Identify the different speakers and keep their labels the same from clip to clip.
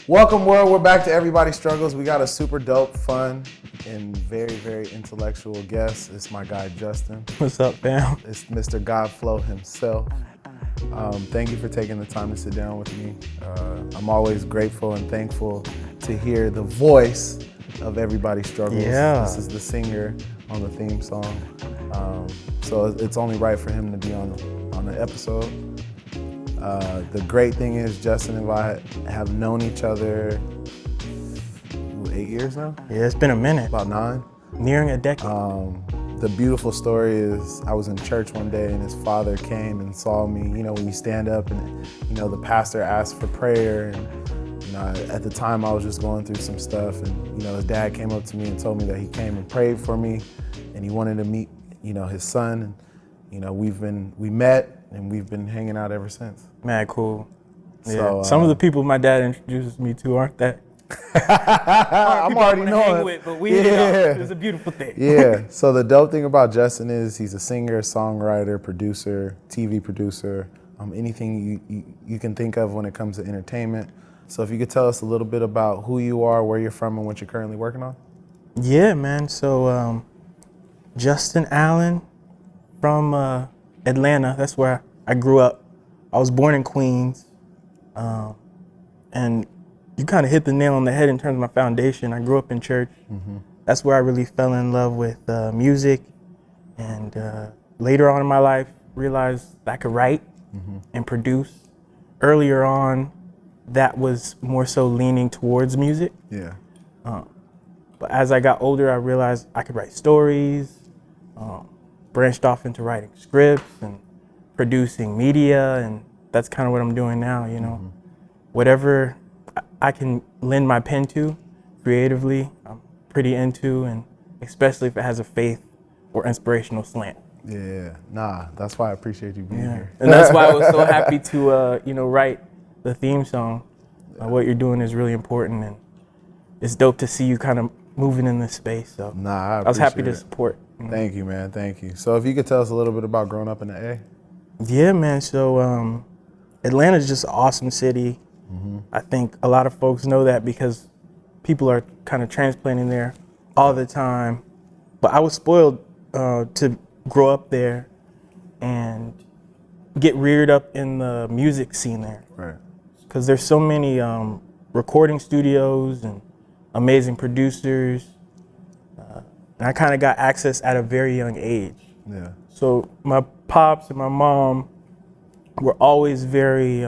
Speaker 1: Welcome, world. We're back to Everybody Struggles. We got a super dope, fun, and very, very intellectual guest. It's my guy, Justin.
Speaker 2: What's up, fam?
Speaker 1: It's Mr. Godflow himself. Thank you for taking the time to sit down with me. I'm always grateful and thankful to hear the voice of Everybody Struggles.
Speaker 2: Yeah.
Speaker 1: This is the singer on the theme song. So it's only right for him to be on the episode. The great thing is Justin and I have known each other 8 years now?
Speaker 2: Yeah, it's been a minute.
Speaker 1: About 9.
Speaker 2: Nearing a decade.
Speaker 1: The beautiful story is I was in church one day and his father came and saw me, when you stand up and, the pastor asked for prayer. And, at the time I was just going through some stuff and, his dad came up to me and told me that he came and prayed for me and he wanted to meet, his son. And, we met and we've been hanging out ever since.
Speaker 2: Mad cool. Yeah.
Speaker 1: So,
Speaker 2: some of the people my dad introduces me to aren't that.
Speaker 1: I'm already knowing.
Speaker 2: With, but it's a beautiful thing.
Speaker 1: Yeah. So the dope thing about Justin is he's a singer, songwriter, producer, TV producer, anything you can think of when it comes to entertainment. So if you could tell us a little bit about who you are, where you're from, and what you're currently working on.
Speaker 2: Yeah, man. So Justin Allen from Atlanta. That's where I grew up. I was born in Queens, and you kind of hit the nail on the head in terms of my foundation. I grew up in church. Mm-hmm. That's where I really fell in love with music, and later on in my life, realized I could write and produce. Earlier on, that was more so leaning towards music.
Speaker 1: Yeah.
Speaker 2: But as I got older, I realized I could write stories, branched off into writing scripts and producing media, and that's kind of what I'm doing now, Mm-hmm. Whatever I can lend my pen to creatively, I'm pretty into, and especially if it has a faith or inspirational slant.
Speaker 1: Yeah, that's why I appreciate you being here.
Speaker 2: And that's why I was so happy to, write the theme song. What you're doing is really important, and it's dope to see you kind of moving in this space. So
Speaker 1: I
Speaker 2: was happy to
Speaker 1: it.
Speaker 2: support.
Speaker 1: Thank you, man. Thank you. So if you could tell us a little bit about growing up in the A.
Speaker 2: Yeah, man. So Atlanta's just an awesome city. Mm-hmm. I think a lot of folks know that because people are kind of transplanting there all the time. But I was spoiled to grow up there and get reared up in the music scene there.
Speaker 1: Right.
Speaker 2: Because there's so many recording studios and amazing producers. And I kind of got access at a very young age.
Speaker 1: Yeah.
Speaker 2: So my pops and my mom were always very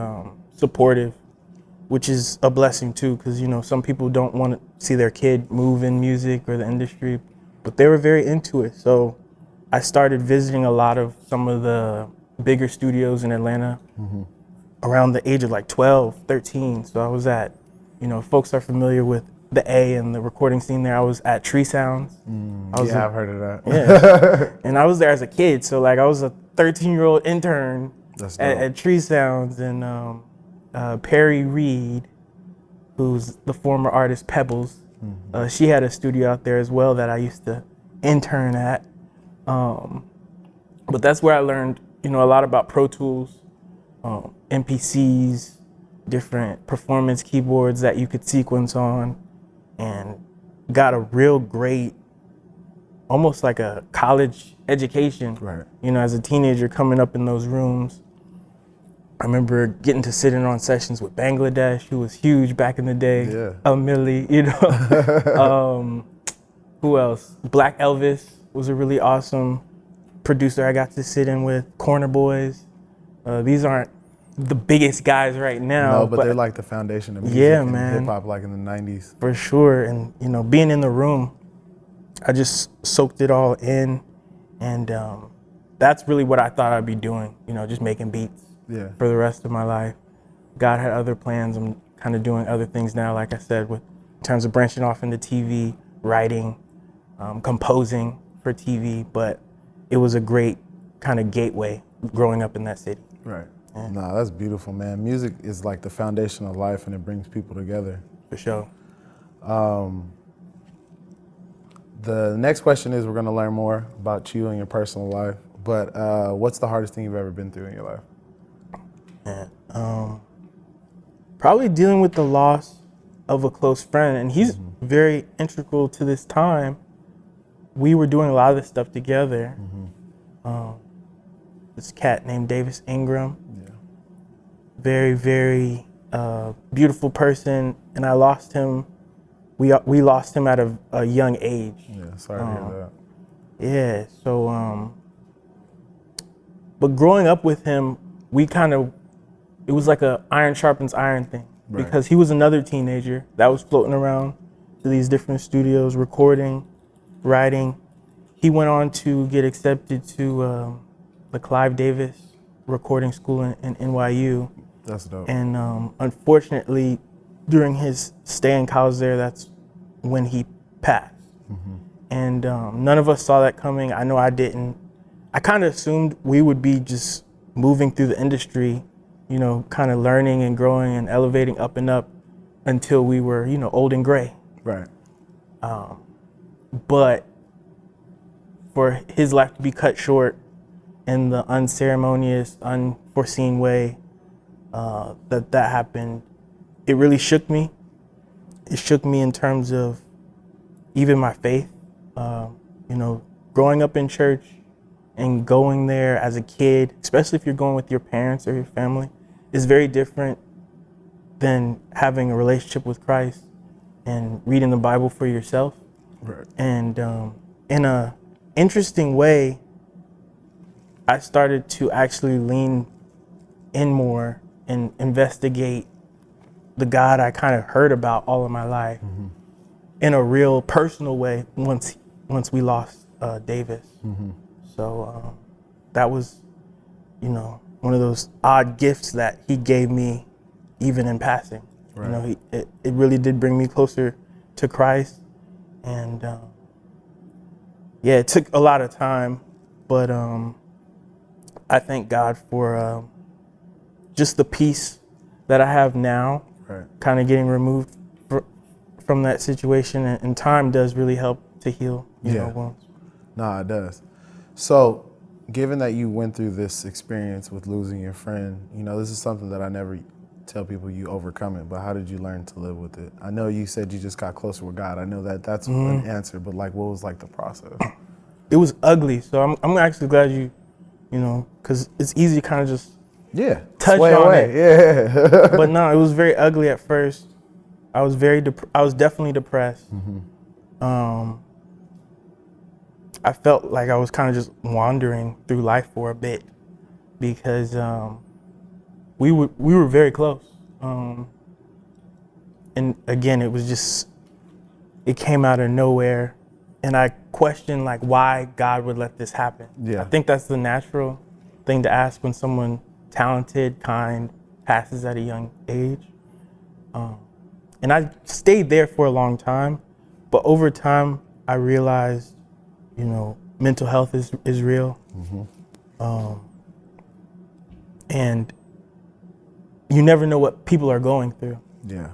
Speaker 2: supportive, which is a blessing too, because some people don't want to see their kid move in music or the industry, but they were very into it. So I started visiting a lot of some of the bigger studios in Atlanta around the age of like 12, 13. So I was at, folks are familiar with the A and the recording scene there. I was at Tree Sounds.
Speaker 1: I've heard of that.
Speaker 2: Yeah. And I was there as a kid. So like I was a 13-year-old intern at Tree Sounds, and Perry Reed, who's the former artist Pebbles, she had a studio out there as well that I used to intern at. But that's where I learned, a lot about Pro Tools, MPCs, different performance keyboards that you could sequence on, and got a real great, almost like a college education.
Speaker 1: Right.
Speaker 2: As a teenager coming up in those rooms. I remember getting to sit in on sessions with Bangladesh, who was huge back in the day.
Speaker 1: Yeah.
Speaker 2: Millie, who else? Black Elvis was a really awesome producer I got to sit in with. Corner Boys. These aren't the biggest guys right now.
Speaker 1: No, but they're like the foundation of music and hip hop, like in the 90s.
Speaker 2: For sure. And, being in the room, I just soaked it all in. And that's really what I thought I'd be doing, just making beats.
Speaker 1: Yeah.
Speaker 2: For the rest of my life. God had other plans. I'm kind of doing other things now, like I said, in terms of branching off into TV, writing, composing for TV, but it was a great kind of gateway growing up in that city.
Speaker 1: Right. Yeah. That's beautiful, man. Music is like the foundation of life, and it brings people together.
Speaker 2: For sure.
Speaker 1: The next question is, we're going to learn more about you and your personal life, but what's the hardest thing you've ever been through in your life?
Speaker 2: Probably dealing with the loss of a close friend, and he's very integral to this time. We were doing a lot of this stuff together. This cat named Davis Ingram, very, very beautiful person, and I lost him. We lost him at a young age.
Speaker 1: Yeah, sorry to hear that.
Speaker 2: Yeah, so, but growing up with him, it was like a iron sharpens iron thing, because he was another teenager that was floating around to these different studios, recording, writing. He went on to get accepted to the Clive Davis recording school in NYU.
Speaker 1: That's dope.
Speaker 2: And unfortunately, during his stay in college there, that's when he passed. And none of us saw that coming. I know I didn't. I kind of assumed we would be just moving through the industry, you know, kind of learning and growing and elevating up and up until we were, you know, old and gray.
Speaker 1: Right.
Speaker 2: But for his life to be cut short in the unceremonious, unforeseen way that happened, it really shook me. It shook me in terms of even my faith. You know, growing up in church and going there as a kid, especially if you're going with your parents or your family, is very different than having a relationship with Christ and reading the Bible for yourself.
Speaker 1: Right.
Speaker 2: And in a interesting way, I started to actually lean in more and investigate the God I kind of heard about all of my life in a real personal way once we lost Davis. So that was, you know, one of those odd gifts that he gave me even in passing. Right. You know, it really did bring me closer to Christ. And yeah, it took a lot of time, but I thank God for just the peace that I have now, kind of getting removed from that situation. And time does really help to heal, you know, wounds.
Speaker 1: No, it does. So, given that you went through this experience with losing your friend, you know, this is something that I never tell people you overcome it, but how did you learn to live with it? I know you said you just got closer with God. I know that that's an answer, but like, what was like the process?
Speaker 2: It was ugly. So I'm actually glad you know, because it's easy to kind of just touch on
Speaker 1: away.
Speaker 2: it.
Speaker 1: Yeah.
Speaker 2: But no, it was very ugly at first. I was I was definitely depressed. I felt like I was kind of just wandering through life for a bit because we were very close. And again, it came out of nowhere. And I questioned like why God would let this happen. I think that's the natural thing to ask when someone talented, kind, passes at a young age. And I stayed there for a long time, but over time I realized, you know, mental health is real. And you never know what people are going through.
Speaker 1: Yeah.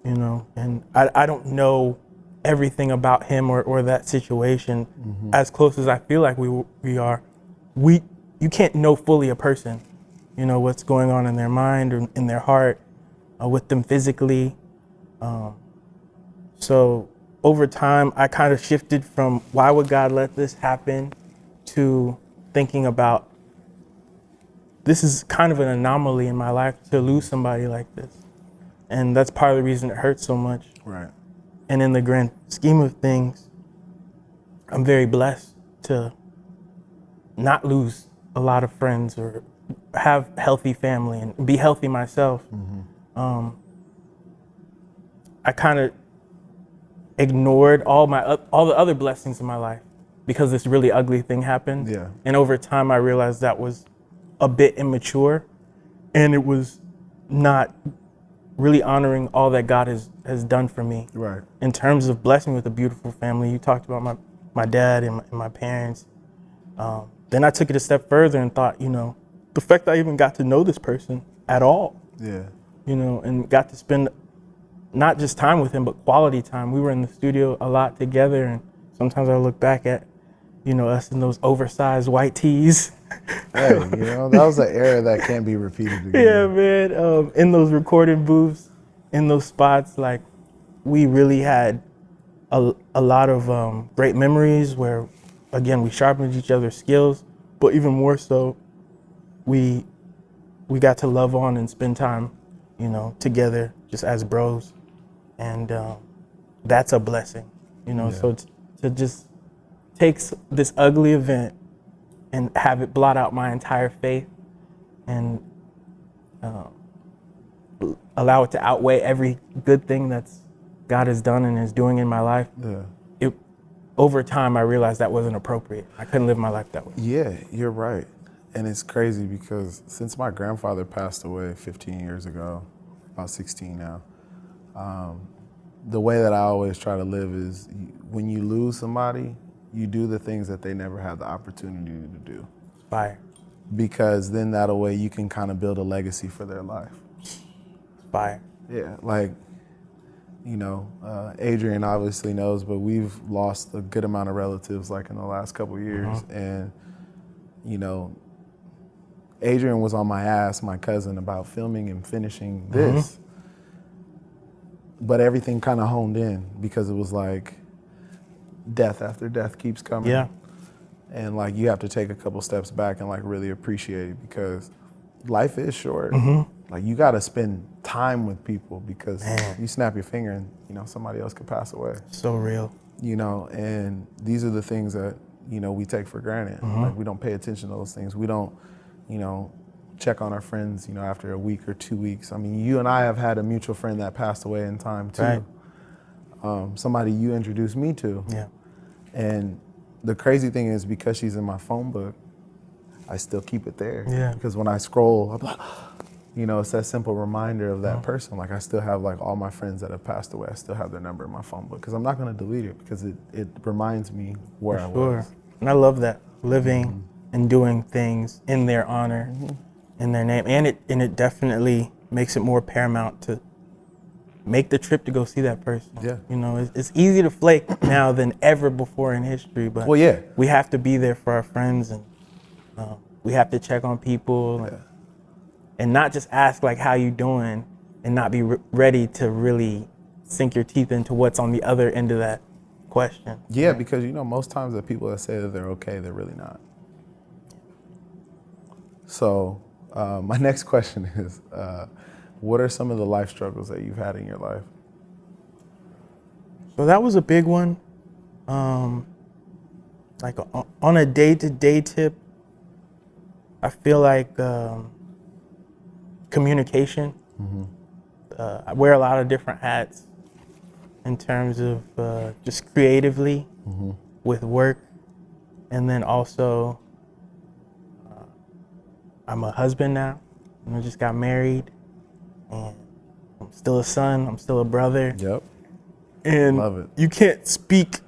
Speaker 2: You know, and I don't know everything about him or that situation as close as I feel like we are. You can't know fully a person, you know, what's going on in their mind or in their heart, with them physically. So over time, I kind of shifted from why would God let this happen to thinking about this is kind of an anomaly in my life to lose somebody like this. And that's part of the reason it hurts so much.
Speaker 1: Right.
Speaker 2: And in the grand scheme of things, I'm very blessed to not lose a lot of friends or have healthy family and be healthy myself. I kind of ignored all the other blessings in my life because this really ugly thing happened.
Speaker 1: Yeah.
Speaker 2: And over time, I realized that was a bit immature, and it was not really honoring all that God has done for me.
Speaker 1: Right.
Speaker 2: In terms of blessing me with a beautiful family. You talked about my dad and my parents. Then I took it a step further and thought, you know, the fact that I even got to know this person at all.
Speaker 1: Yeah.
Speaker 2: You know, and got to spend not just time with him, but quality time. We were in the studio a lot together, and sometimes I look back at, you know, us in those oversized white tees.
Speaker 1: Hey, you know, that was an era that can't be repeated again.
Speaker 2: Yeah, man. In those recording booths, in those spots, like we really had a lot of great memories where, again, we sharpened each other's skills, but even more so, we got to love on and spend time, together just as bros. And that's a blessing, so to just take this ugly event and have it blot out my entire faith and allow it to outweigh every good thing that's God has done and is doing in my life. Over time, I realized that wasn't appropriate. I couldn't live my life that way.
Speaker 1: Yeah, you're right. And it's crazy because since my grandfather passed away 15 years ago, about 16 now, the way that I always try to live is when you lose somebody, you do the things that they never had the opportunity to do.
Speaker 2: Fire.
Speaker 1: Because then that way you can kind of build a legacy for their life.
Speaker 2: Fire.
Speaker 1: Yeah, like, Adrian obviously knows, but we've lost a good amount of relatives like in the last couple of years. And, Adrian was on my ass, my cousin, about filming and finishing this. But everything kind of honed in because it was like death after death keeps coming.
Speaker 2: Yeah.
Speaker 1: And like you have to take a couple steps back and like really appreciate it because life is short. Like you got to spend time with people because you snap your finger and somebody else could pass away.
Speaker 2: So real.
Speaker 1: And these are the things that we take for granted. Like we don't pay attention to those things. We don't check on our friends after a week or 2 weeks. I mean, you and I have had a mutual friend that passed away in time too. Right. Somebody you introduced me to.
Speaker 2: Yeah.
Speaker 1: And the crazy thing is because she's in my phone book, I still keep it there.
Speaker 2: Yeah.
Speaker 1: Because when I scroll, I'm like, it's that simple reminder of that person. Like I still have like all my friends that have passed away. I still have their number in my phone book because I'm not going to delete it because it reminds me where I was.
Speaker 2: And I love that, living and doing things in their honor, in their name. And it definitely makes it more paramount to make the trip to go see that person.
Speaker 1: Yeah.
Speaker 2: It's easy to flake now than ever before in history, but we have to be there for our friends and we have to check on people and not just ask like, how you doing and not be ready to really sink your teeth into what's on the other end of that question.
Speaker 1: Yeah, because most times the people that say that they're okay, they're really not. So my next question is, what are some of the life struggles that you've had in your life?
Speaker 2: So that was a big one. Like on a day-to-day tip, I feel like communication. I wear a lot of different hats in terms of just creatively with work. And then also, I'm a husband now. I just got married. And I'm still a son. I'm still a brother.
Speaker 1: Yep.
Speaker 2: And
Speaker 1: love it.
Speaker 2: You can't speak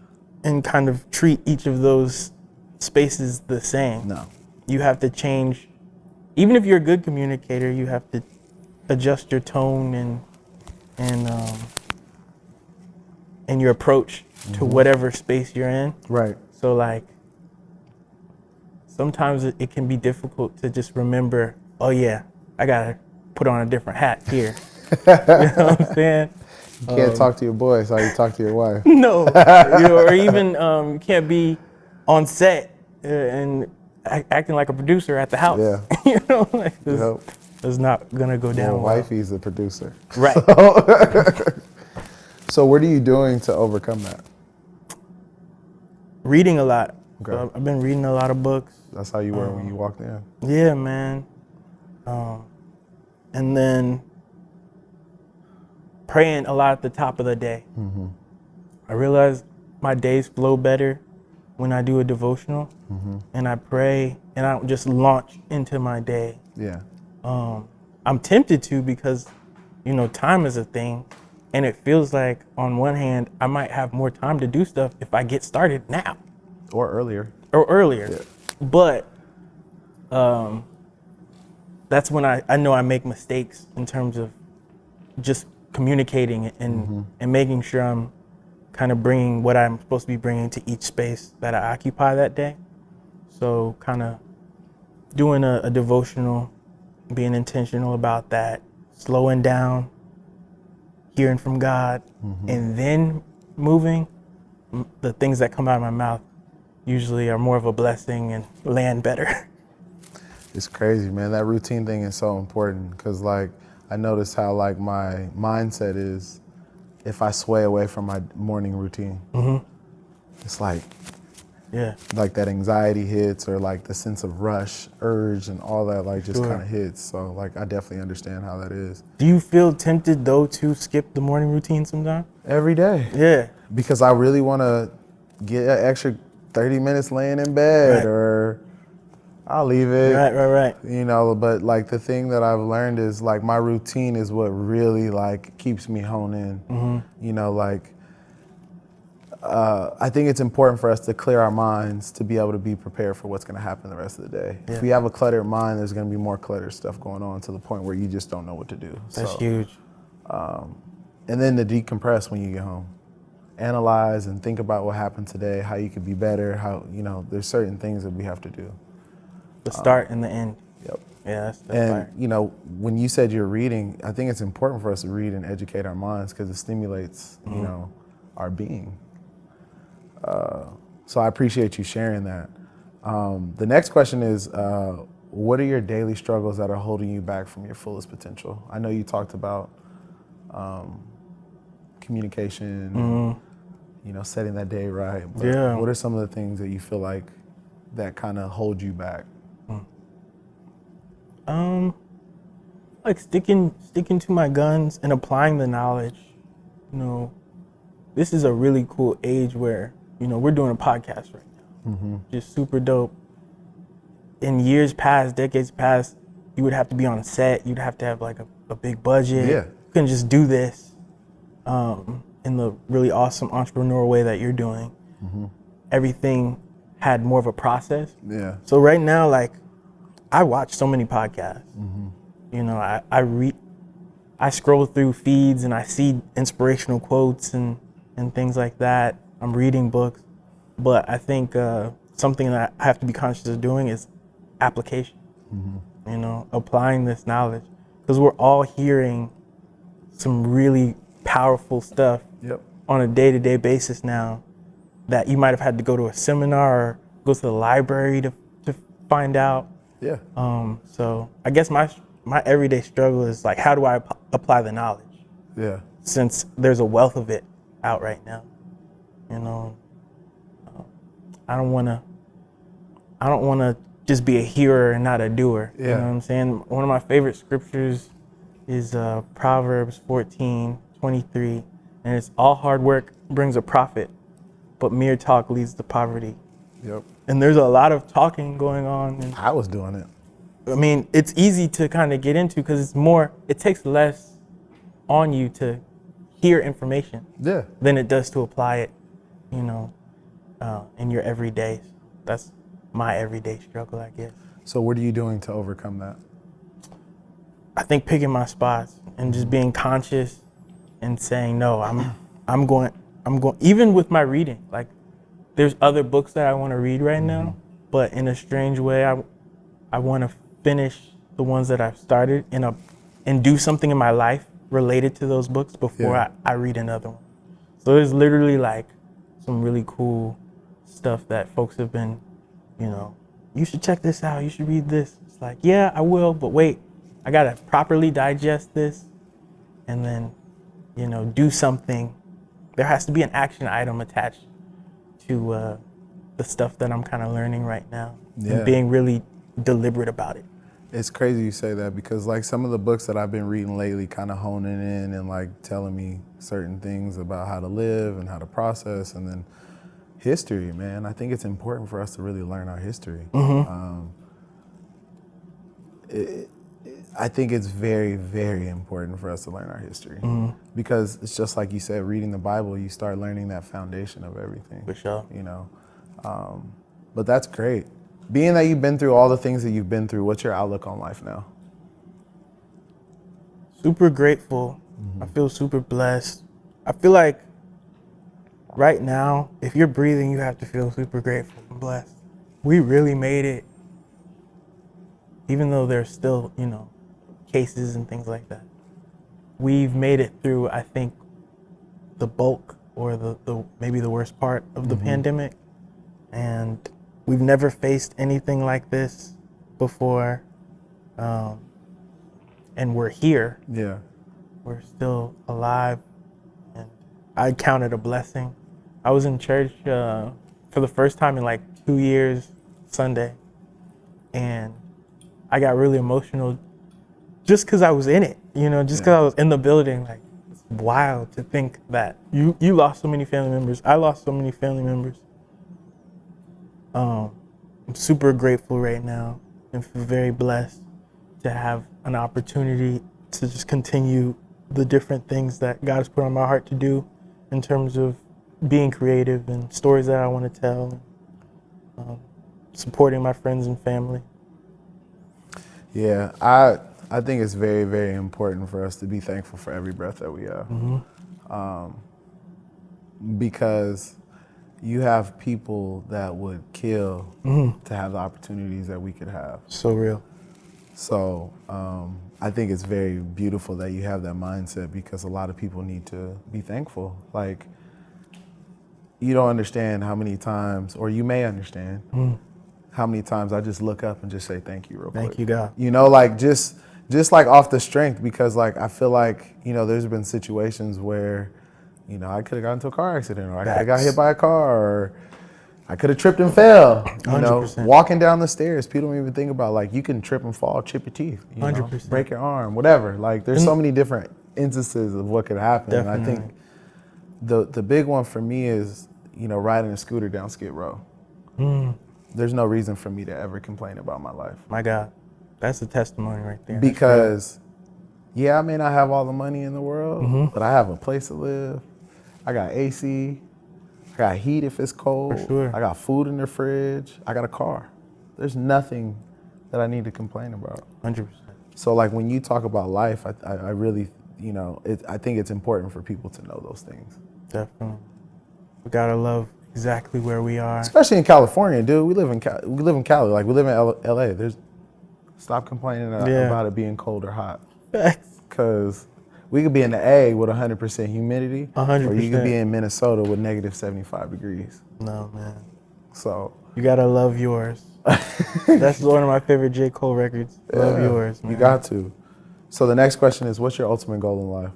Speaker 2: and kind of treat each of those spaces the same.
Speaker 1: No.
Speaker 2: You have to change. Even if you're a good communicator, you have to adjust your tone and your approach to whatever space you're in.
Speaker 1: Right.
Speaker 2: So like, sometimes it can be difficult to just remember, oh yeah, I gotta put on a different hat here. You know what I'm saying?
Speaker 1: You can't talk to your boy, so you talk to your wife.
Speaker 2: No, or even you can't be on set and acting like a producer at the house.
Speaker 1: Yeah.
Speaker 2: Like this is not gonna go down well.
Speaker 1: Wifey's the producer.
Speaker 2: Right.
Speaker 1: So what are you doing to overcome that?
Speaker 2: Reading a lot.
Speaker 1: Okay.
Speaker 2: So I've been reading a lot of books.
Speaker 1: That's how you were when you walked in?
Speaker 2: Yeah, man. And then praying a lot at the top of the day. I realize my days flow better when I do a devotional and I pray and I don't just launch into my day.
Speaker 1: Yeah.
Speaker 2: I'm tempted to because, time is a thing and it feels like on one hand, I might have more time to do stuff if I get started now.
Speaker 1: Or earlier.
Speaker 2: Yeah. But that's when I know I make mistakes in terms of just communicating and making sure I'm kind of bringing what I'm supposed to be bringing to each space that I occupy that day. So kind of doing a devotional, being intentional about that, slowing down, hearing from God, and then moving, the things that come out of my mouth usually are more of a blessing and land better.
Speaker 1: It's crazy, man. That routine thing is so important because, like, I notice how, like, my mindset is if I sway away from my morning routine. It's like
Speaker 2: Yeah.
Speaker 1: that anxiety hits, or like the sense of rush, urge, and all that, like, just
Speaker 2: Sure.
Speaker 1: kind of hits. So, like, I definitely understand how that is.
Speaker 2: Do you feel tempted though to skip the morning routine sometime?
Speaker 1: Every day.
Speaker 2: Yeah.
Speaker 1: Because I really want to get an extra 30 minutes laying in bed,
Speaker 2: Right.
Speaker 1: or I'll leave it.
Speaker 2: Right.
Speaker 1: You know, but like the thing that I've learned is like my routine is what really like keeps me honed in. You know, like I think it's important for us to clear our minds to be able to be prepared for what's going to happen the rest of the day.
Speaker 2: Yeah.
Speaker 1: If we have a cluttered mind, there's going to be more cluttered stuff going on to the point where you just don't know what to do.
Speaker 2: That's huge.
Speaker 1: And then to decompress when you get home. Analyze and think about what happened today, how you could be better, how, you know, there's certain things that we have to do.
Speaker 2: The start and the end.
Speaker 1: Yep.
Speaker 2: Yeah, that's
Speaker 1: And,
Speaker 2: fire.
Speaker 1: you know, when you said you're reading, I think it's important for us to read and educate our minds because it stimulates, you know, our being. So I appreciate you sharing that. The next question is, what are your daily struggles that are holding you back from your fullest potential? I know you talked about communication, you know, setting that day right. But
Speaker 2: Yeah.
Speaker 1: what are some of the things that you feel like that kind of hold you back?
Speaker 2: Like sticking to my guns and applying the knowledge. You know, this is a really cool age where, you know, we're doing a podcast right now. Just super dope. In years past, decades past, you would have to be on a set. You'd have to have like a big budget.
Speaker 1: Yeah.
Speaker 2: You couldn't just do this in the really awesome entrepreneurial way that you're doing. Everything had more of a process.
Speaker 1: Yeah.
Speaker 2: So right now, like, I watch so many podcasts. You know, I scroll through feeds and I see inspirational quotes and things like that. I'm reading books, but I think something that I have to be conscious of doing is application. You know, applying this knowledge, because we're all hearing some really powerful stuff
Speaker 1: Yep.
Speaker 2: on a day-to-day basis now that you might have had to go to a seminar or go to the library to find out.
Speaker 1: Yeah.
Speaker 2: So I guess my everyday struggle is like, how do I apply the knowledge?
Speaker 1: Yeah.
Speaker 2: Since there's a wealth of it out right now, you know, I don't want to just be a hearer and not a doer.
Speaker 1: Yeah.
Speaker 2: You know what I'm saying? One of my favorite scriptures is Proverbs 14:23, and it's all hard work brings a profit, but mere talk leads to poverty.
Speaker 1: Yep.
Speaker 2: And there's a lot of talking going on. And
Speaker 1: I was doing it.
Speaker 2: I mean, it's easy to kind of get into because it takes less on you to hear information
Speaker 1: Yeah.
Speaker 2: than it does to apply it, you know, in your everyday. That's my everyday struggle, I guess.
Speaker 1: So what are you doing to overcome that?
Speaker 2: I think picking my spots and just being conscious and saying, no, I'm going, even with my reading, like there's other books that I want to read right now, but in a strange way, I want to finish the ones that I've started and do something in my life related to those books before
Speaker 1: Yeah.
Speaker 2: I read another one. So there's literally like some really cool stuff that folks have been, you know, you should check this out, you should read this. It's like, yeah, I will, but wait, I gotta properly digest this and then, you know, do something. There has to be an action item attached to the stuff that I'm kind of learning right now
Speaker 1: Yeah.
Speaker 2: and being really deliberate about it.
Speaker 1: It's crazy you say that because like some of the books that I've been reading lately kind of honing in and like telling me certain things about how to live and how to process, and then history, man. I think it's important for us to really learn our history. I think it's very, very important for us to learn our history because it's just like you said, reading the Bible, you start learning that foundation of everything.
Speaker 2: For sure.
Speaker 1: You know, but that's great. Being that you've been through all the things that you've been through, what's your outlook on life now?
Speaker 2: Super grateful. I feel super blessed. I feel like right now, if you're breathing, you have to feel super grateful and blessed. We really made it, even though there's still, you know, cases and things like that. we've made it through, I think, the bulk or the maybe the worst part of the pandemic. And we've never faced anything like this before. And we're here.
Speaker 1: Yeah.
Speaker 2: We're still alive. And I count it a blessing. I was in church for the first time in like 2 years Sunday. And I got really emotional just because I was in it, just because I was in the building. Like, it's wild to think that you lost so many family members. I lost so many family members. I'm super grateful right now and feel very blessed to have an opportunity to just continue the different things that God has put on my heart to do in terms of being creative and stories that I want to tell, supporting my friends and family.
Speaker 1: Yeah, I think it's very, very important for us to be thankful for every breath that we have. Because you have people that would kill to have the opportunities that we could have.
Speaker 2: So real.
Speaker 1: So I think it's very beautiful that you have that mindset, because a lot of people need to be thankful. Like, you don't understand how many times, or you may understand how many times I just look up and just say thank you real quick.
Speaker 2: Thank you, God.
Speaker 1: Like just like off the strength, because like I feel like, there's been situations where, I could have gotten into a car accident, or I could have got hit by a car, or I could have tripped and fell.
Speaker 2: 100%.
Speaker 1: Walking down the stairs, people don't even think about, like, you can trip and fall, chip your teeth,
Speaker 2: 100%.
Speaker 1: break your arm, whatever. Like, there's so many different instances of what could happen.
Speaker 2: Definitely.
Speaker 1: And I think the big one for me is, riding a scooter down Skid Row. There's no reason for me to ever complain about my life.
Speaker 2: My God, that's a testimony right there.
Speaker 1: Because, I may not have all the money in the world, but I have a place to live. I got AC. I got heat if it's cold.
Speaker 2: For sure.
Speaker 1: I got food in the fridge. I got a car. There's nothing that I need to complain about.
Speaker 2: 100%.
Speaker 1: So like when you talk about life, I really, I think it's important for people to know those things.
Speaker 2: Definitely. We gotta love exactly where we are.
Speaker 1: Especially in California, dude. We live in Cali. Like, we live in LA. Stop complaining about it being cold or hot.
Speaker 2: Facts.
Speaker 1: Because we could be in the A with 100% humidity,
Speaker 2: 100%.
Speaker 1: or you could be in Minnesota with negative 75 degrees.
Speaker 2: No, man.
Speaker 1: So
Speaker 2: you gotta love yours. That's one of my favorite J. Cole records. Love yours, man.
Speaker 1: You got to. So the next question is, what's your ultimate goal in life?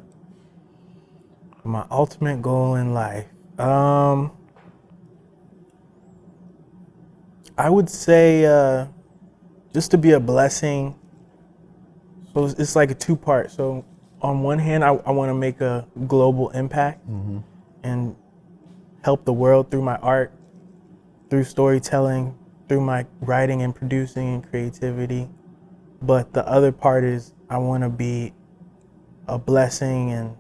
Speaker 2: My ultimate goal in life. I would say just to be a blessing. So it's like a two-part. So on one hand, I want to make a global impact and help the world through my art, through storytelling, through my writing and producing and creativity. But the other part is I want to be a blessing and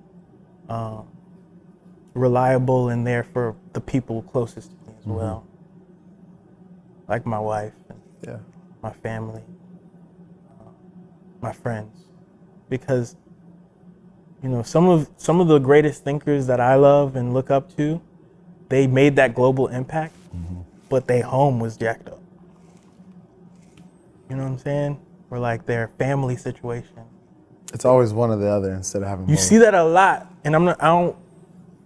Speaker 2: reliable and there for the people closest to me as well. Like my wife, and my family, my friends. Because some of the greatest thinkers that I love and look up to, they made that global impact, but their home was jacked up. You know what I'm saying? Or like their family situation.
Speaker 1: It's always one or the other instead of having both.
Speaker 2: You see that a lot, and I don't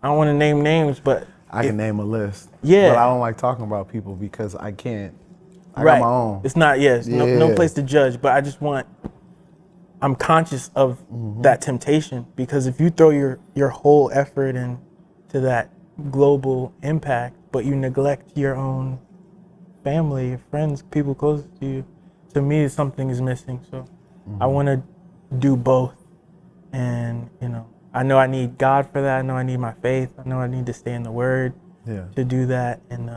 Speaker 2: want to name names, but
Speaker 1: I can name a list.
Speaker 2: Yeah.
Speaker 1: But I don't like talking about people because I can't. I
Speaker 2: right.
Speaker 1: got my own.
Speaker 2: It's not, no place to judge, but I'm conscious of that temptation, because if you throw your whole effort into that global impact, but you neglect your own family, your friends, people close to you, to me something is missing. So I want to do both. And, I know I need God for that. I know I need my faith. I know I need to stay in the Word to do that. And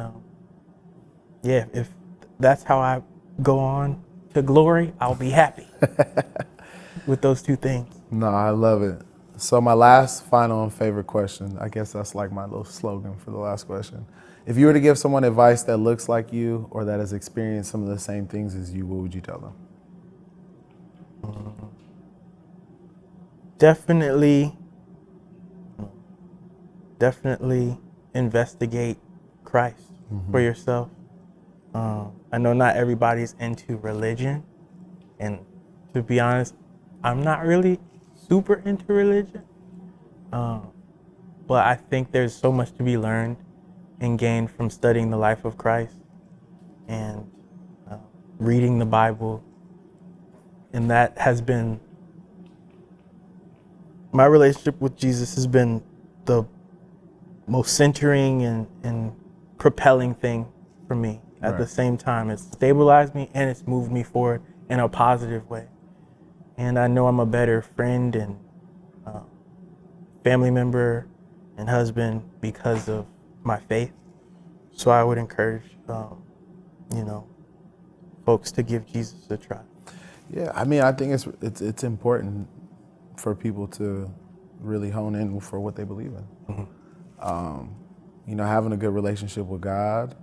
Speaker 2: if that's how I go on to glory, I'll be happy with those two things.
Speaker 1: No, I love it. So my last, final, and favorite question, I guess that's like my little slogan for the last question. If you were to give someone advice that looks like you or that has experienced some of the same things as you, what would you tell them?
Speaker 2: Definitely investigate Christ for yourself. I know not everybody's into religion, and to be honest, I'm not really super into religion, but I think there's so much to be learned and gained from studying the life of Christ and reading the Bible. And that has been, my relationship with Jesus has been the most centering and propelling thing for me. At the same time, it's stabilized me and it's moved me forward in a positive way. And I know I'm a better friend and family member and husband because of my faith. So I would encourage, folks to give Jesus a try.
Speaker 1: Yeah, I mean, I think it's important for people to really hone in for what they believe in. Having a good relationship with God,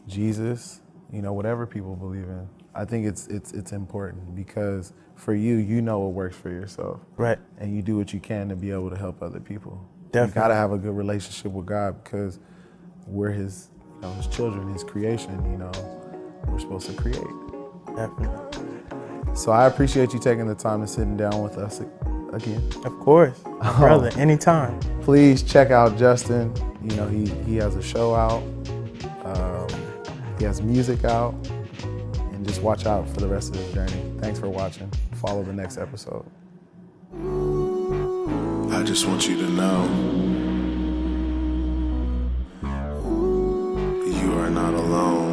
Speaker 1: Jesus, whatever people believe in. I think it's important because for you know what works for yourself.
Speaker 2: Right.
Speaker 1: And you do what you can to be able to help other people.
Speaker 2: Definitely.
Speaker 1: You gotta have a good relationship with God because we're his children, his creation, we're supposed to create.
Speaker 2: Definitely.
Speaker 1: So I appreciate you taking the time and sitting down with us again.
Speaker 2: Of course, my brother, anytime.
Speaker 1: Please check out Justin. He has a show out. He has music out. And just watch out for the rest of his journey. Thanks for watching. Follow the next episode.
Speaker 3: I just want you to know you are not alone.